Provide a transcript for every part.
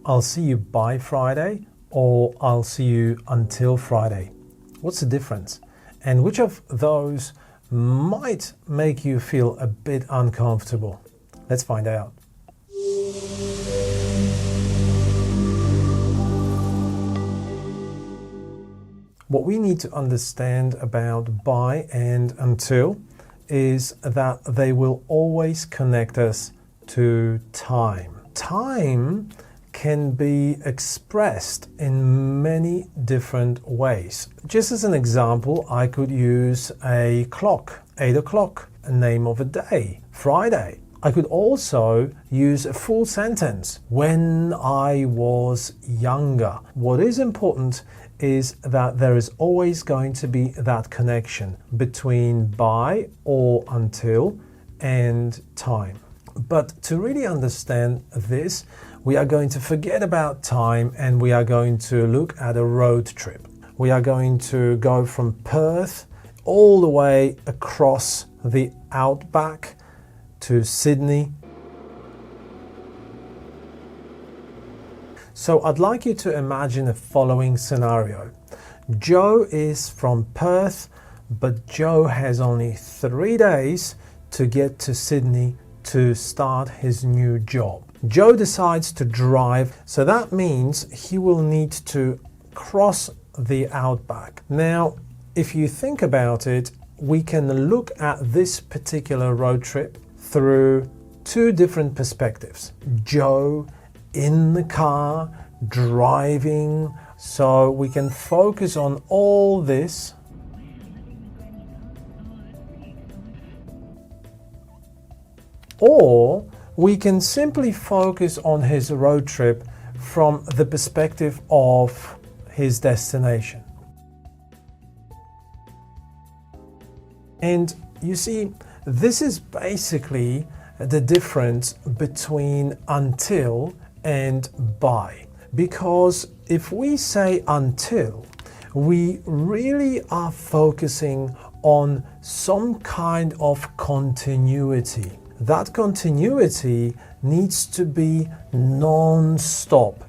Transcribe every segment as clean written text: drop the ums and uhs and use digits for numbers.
I'll see you by Friday or I'll see you until Friday. What's the difference? And which of those might make you feel a bit uncomfortable? Let's find out. What we need to understand about by and until is that they will always connect us to time. Time can be expressed in many different ways. Just as an example, I could use a clock, 8 o'clock, a name of a day, Friday. I could also use a full sentence, when I was younger. What is important is that there is always going to be that connection between by or until and time. But to really understand this, we are going to forget about time and we are going to look at a road trip. We are going to go from Perth all the way across the outback to Sydney. So I'd like you to imagine the following scenario. Joe is from Perth, but Joe has only 3 days to get to Sydney to start his new job. Joe decides to drive, so that means he will need to cross the outback. Now, if you think about it, we can look at this particular road trip through two different perspectives. Joe in the car, driving, so we can focus on all this. Or we can simply focus on his road trip from the perspective of his destination. And you see, this is basically the difference between until and by. Because if we say until, we really are focusing on some kind of continuity. That continuity needs to be non-stop.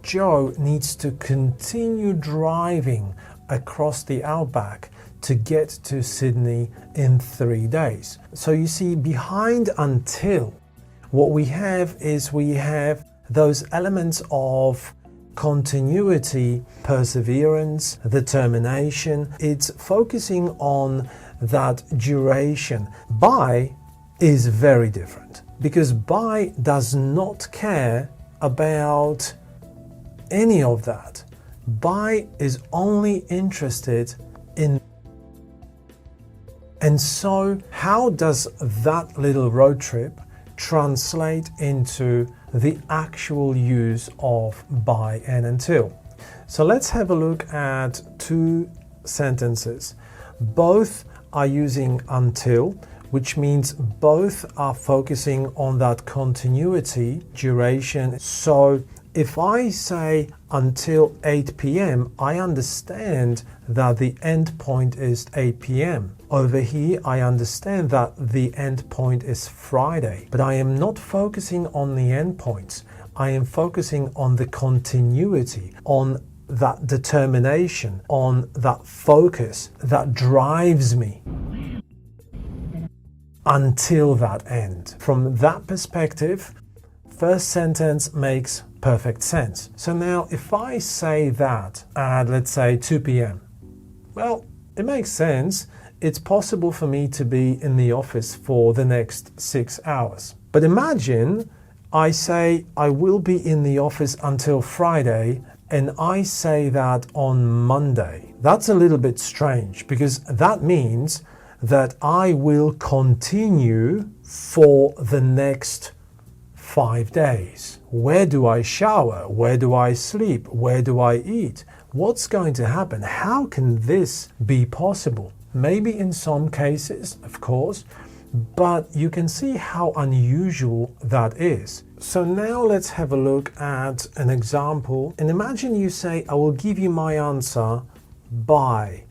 Joe needs to continue driving across the outback to get to Sydney in 3 days. So you see, behind until, what we have is we have those elements of continuity, perseverance, determination. It's focusing on that duration. By is very different because by does not care about any of that. By is only interested in. And so how does that little road trip translate into the actual use of by and until? So let's have a look at two sentences. Both are using until, which means both are focusing on that continuity, duration. So if I say until 8 p.m., I understand that the end point is 8 p.m. Over here, I understand that the end point is Friday, but I am not focusing on the end points. I am focusing on the continuity, on that determination, on that focus that drives me until that end. From that perspective, first sentence makes perfect sense. So now if I say that at, let's say, 2 p.m., well, it makes sense. It's possible for me to be in the office for the next 6 hours. But imagine I say I will be in the office until Friday and I say that on Monday. That's a little bit strange because that means that I will continue for the next 5 days. Where do I shower? Where do I sleep? Where do I eat? What's going to happen? How can this be possible? Maybe in some cases, of course, but you can see how unusual that is. So now let's have a look at an example. And imagine you say, I will give you my answer by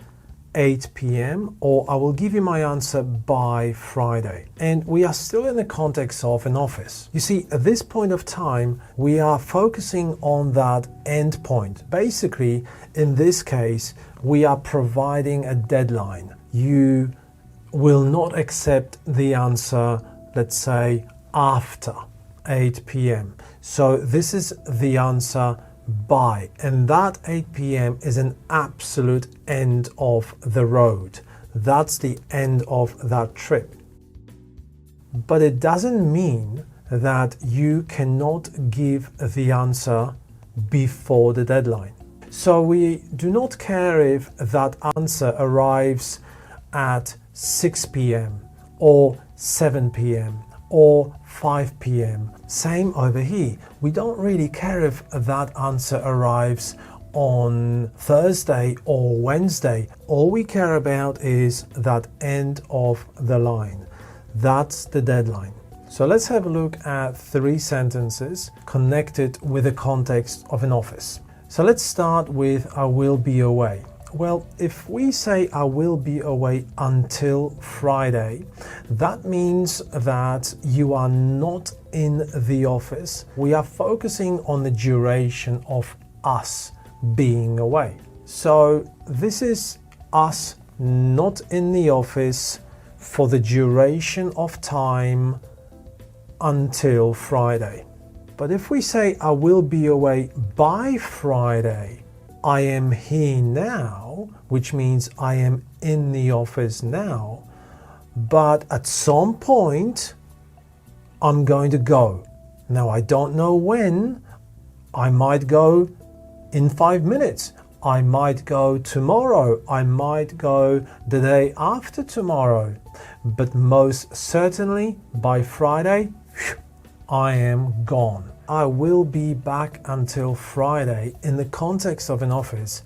8 p.m. or I will give you my answer by Friday. And we are still in the context of an office. You see, at this point of time, we are focusing on that end point. Basically, in this case, we are providing a deadline. You will not accept the answer, let's say, after 8 p.m. So this is the answer by, and that 8 p.m. is an absolute end of the road. That's the end of that trip. But it doesn't mean that you cannot give the answer before the deadline. So we do not care if that answer arrives at 6 p.m. or 7 p.m. or 5 p.m. Same over here. We don't really care if that answer arrives on Thursday or Wednesday. All we care about is that end of the line. That's the deadline. So let's have a look at 3 sentences connected with the context of an office. So let's start with I will be away. Well, if we say I will be away until Friday, that means that you are not in the office. We are focusing on the duration of us being away. So this is us not in the office for the duration of time until Friday. But if we say I will be away by Friday, I am here now, which means I am in the office now, but at some point I'm going to go. Now I don't know when. I might go in 5 minutes. I might go tomorrow. I might go the day after tomorrow. But most certainly by Friday, I am gone. I will be back until Friday in the context of an office.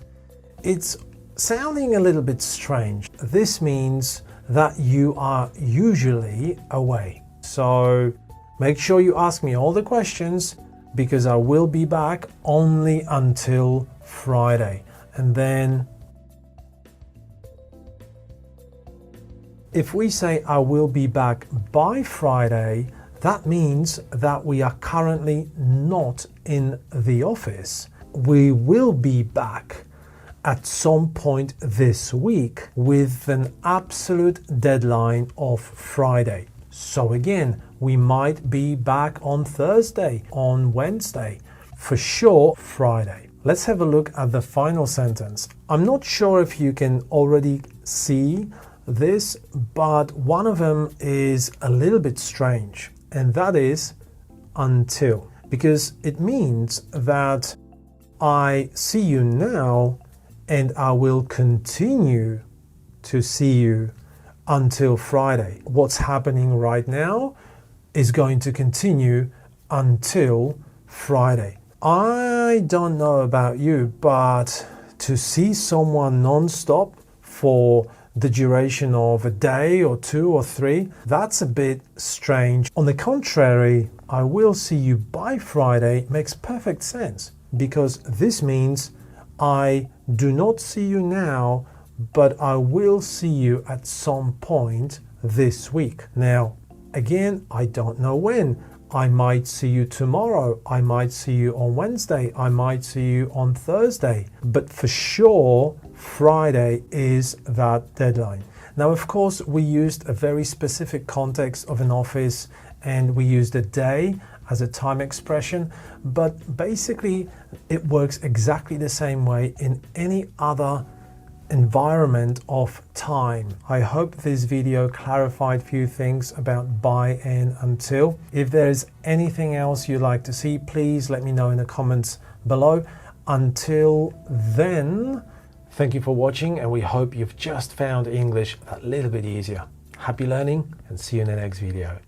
It's sounding a little bit strange. This means that you are usually away. So make sure you ask me all the questions because I will be back only until Friday. And then if we say I will be back by Friday, that means that we are currently not in the office. We will be back at some point this week with an absolute deadline of Friday. So again, we might be back on Thursday, on Wednesday, for sure Friday. Let's have a look at the final sentence. I'm not sure if you can already see this, but one of them is a little bit strange. And that is until, because it means that I see you now and I will continue to see you until Friday. What's happening right now is going to continue until Friday. I don't know about you, but to see someone non-stop for the duration of a day or 2 or 3, that's a bit strange. On the contrary, I will see you by Friday makes perfect sense because this means I do not see you now, but I will see you at some point this week. Now, again, I don't know when. I might see you tomorrow, I might see you on Wednesday, I might see you on Thursday, but for sure, Friday is that deadline. Now, of course, we used a very specific context of an office and we used a day as a time expression, but basically it works exactly the same way in any other environment of time. I hope this video clarified a few things about by and until. If there's anything else you'd like to see, please let me know in the comments below. Until then, thank you for watching and we hope you've just found English a little bit easier. Happy learning and see you in the next video.